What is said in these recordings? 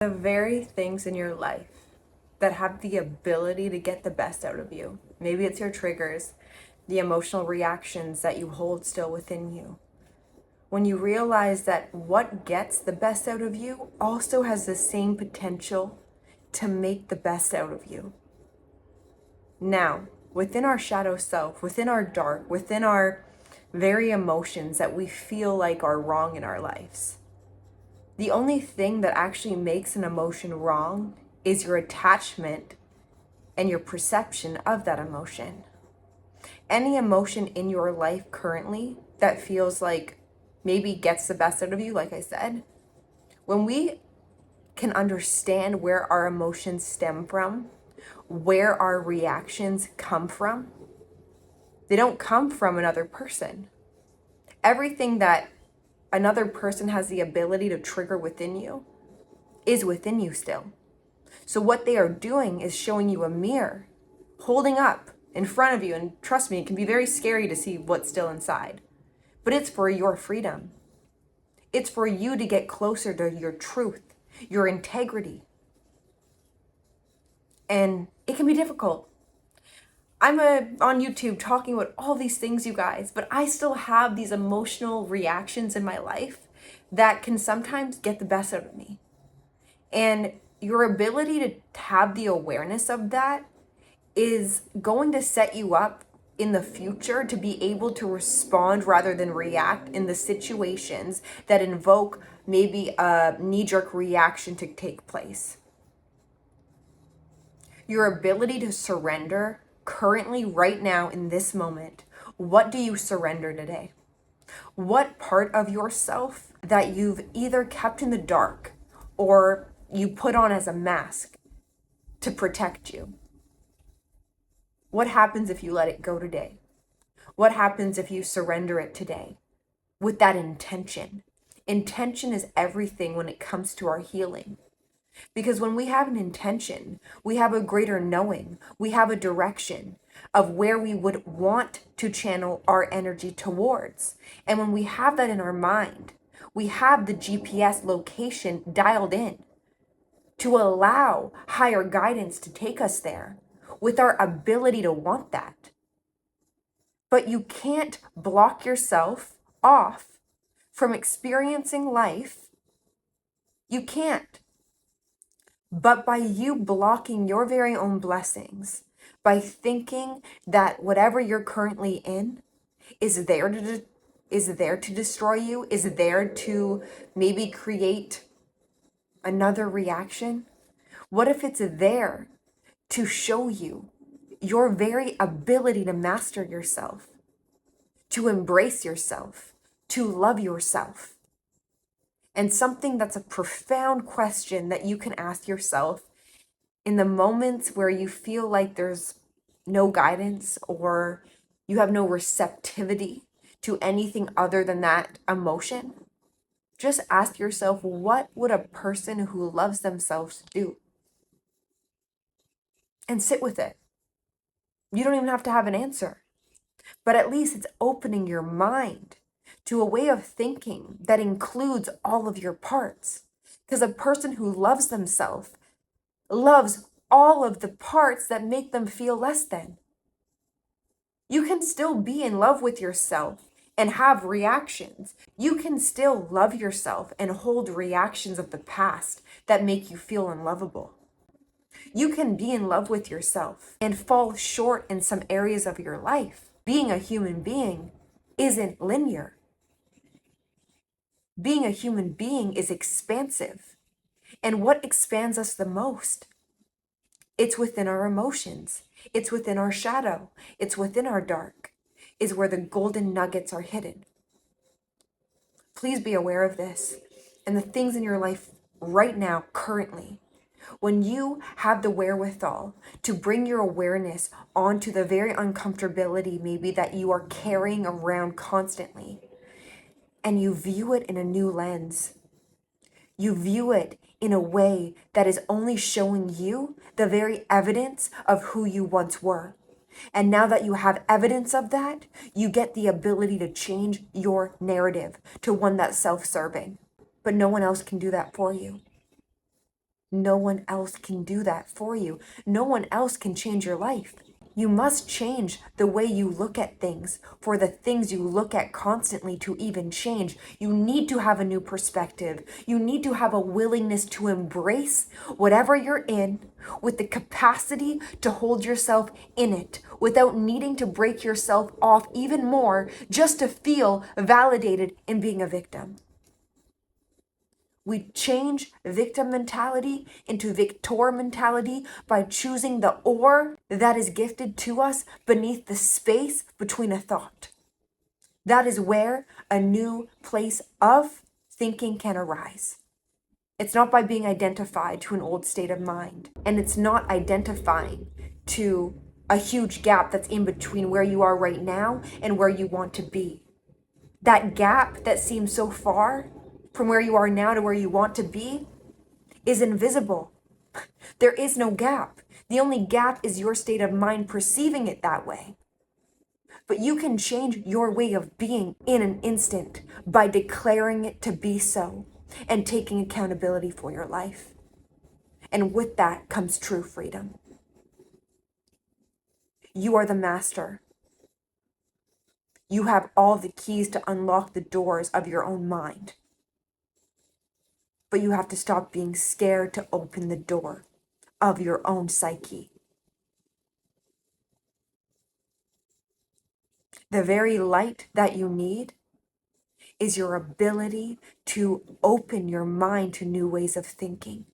The very things in your life that have the ability to get the best out of you. Maybe it's your triggers, the emotional reactions that you hold still within you. When you realize that what gets the best out of you also has the same potential to make the best out of you. Now, within our shadow self, within our dark, within our very emotions that we feel like are wrong in our lives, the only thing that actually makes an emotion wrong is your attachment and your perception of that emotion. Any emotion in your life currently that feels like maybe gets the best out of you, like I said, when we can understand where our emotions stem from, where our reactions come from, they don't come from another person. Everything that another person has the ability to trigger within you is within you still. So what they are doing is showing you a mirror, holding up in front of you. And trust me, it can be very scary to see what's still inside. But it's for your freedom. It's for you to get closer to your truth, your integrity. And it can be difficult. I'm on YouTube talking about all these things, you guys, but I still have these emotional reactions in my life that can sometimes get the best out of me. And your ability to have the awareness of that is going to set you up in the future to be able to respond rather than react in the situations that invoke maybe a knee-jerk reaction to take place. Your ability to surrender currently, right now, in this moment, what do you surrender today? What part of yourself that you've either kept in the dark or you put on as a mask to protect you? What happens if you let it go today? What happens if you surrender it today with that intention? Intention is everything when it comes to our healing. Because when we have an intention, we have a greater knowing, we have a direction of where we would want to channel our energy towards. And when we have that in our mind, we have the GPS location dialed in to allow higher guidance to take us there with our ability to want that. But you can't block yourself off from experiencing life. You can't. But by you blocking your very own blessings, by thinking that whatever you're currently in is there to destroy you, is there to maybe create another reaction? What if it's there to show you your very ability to master yourself, to embrace yourself, to love yourself? And something that's a profound question that you can ask yourself in the moments where you feel like there's no guidance or you have no receptivity to anything other than that emotion, just ask yourself, what would a person who loves themselves do? And sit with it. You don't even have to have an answer, but at least it's opening your mind to a way of thinking that includes all of your parts. Because a person who loves themselves loves all of the parts that make them feel less than. You can still be in love with yourself and have reactions. You can still love yourself and hold reactions of the past that make you feel unlovable. You can be in love with yourself and fall short in some areas of your life. Being a human being isn't linear. Being a human being is expansive. And what expands us the most? It's within our emotions. It's within our shadow. It's within our dark, is where the golden nuggets are hidden. Please be aware of this and the things in your life right now, currently. When you have the wherewithal to bring your awareness onto the very uncomfortability maybe that you are carrying around constantly, and you view it in a new lens, you view it in a way that is only showing you the very evidence of who you once were. And now that you have evidence of that, you get the ability to change your narrative to one that's self-serving. But no one else can do that for you. No one else can do that for you. No one else can change your life. You must change the way you look at things for the things you look at constantly to even change. You need to have a new perspective. You need to have a willingness to embrace whatever you're in with the capacity to hold yourself in it without needing to break yourself off even more just to feel validated in being a victim. We change victim mentality into victor mentality by choosing the ore that is gifted to us beneath the space between a thought. That is where a new place of thinking can arise. It's not by being identified to an old state of mind, and it's not identifying to a huge gap that's in between where you are right now and where you want to be. That gap that seems so far from where you are now to where you want to be is invisible. There is no gap. The only gap is your state of mind perceiving it that way. But you can change your way of being in an instant by declaring it to be so and taking accountability for your life. And with that comes true freedom. You are the master. You have all the keys to unlock the doors of your own mind. But you have to stop being scared to open the door of your own psyche. The very light that you need is your ability to open your mind to new ways of thinking,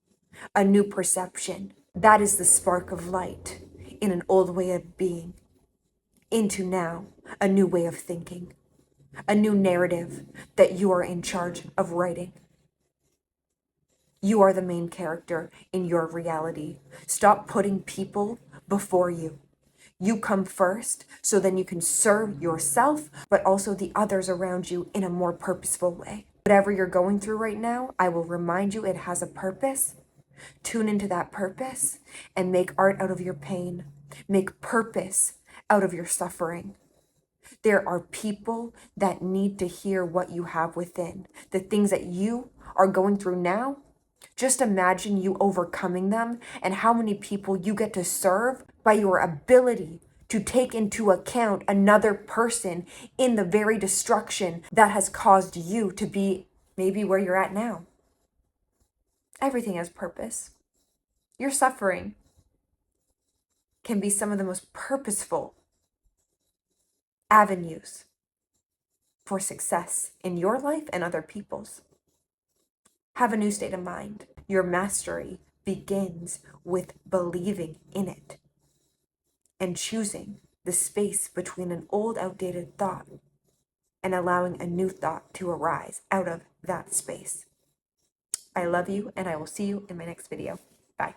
a new perception. That is the spark of light in an old way of being, into now a new way of thinking, a new narrative that you are in charge of writing. You are the main character in your reality. Stop putting people before you. You come first so then you can serve yourself, but also the others around you in a more purposeful way. Whatever you're going through right now, I will remind you it has a purpose. Tune into that purpose and make art out of your pain. Make purpose out of your suffering. There are people that need to hear what you have within. The things that you are going through now, just imagine you overcoming them and how many people you get to serve by your ability to take into account another person in the very destruction that has caused you to be maybe where you're at now. Everything has purpose. Your suffering can be some of the most purposeful avenues for success in your life and other people's. Have a new state of mind. Your mastery begins with believing in it and choosing the space between an old, outdated thought and allowing a new thought to arise out of that space. I love you, and I will see you in my next video. Bye.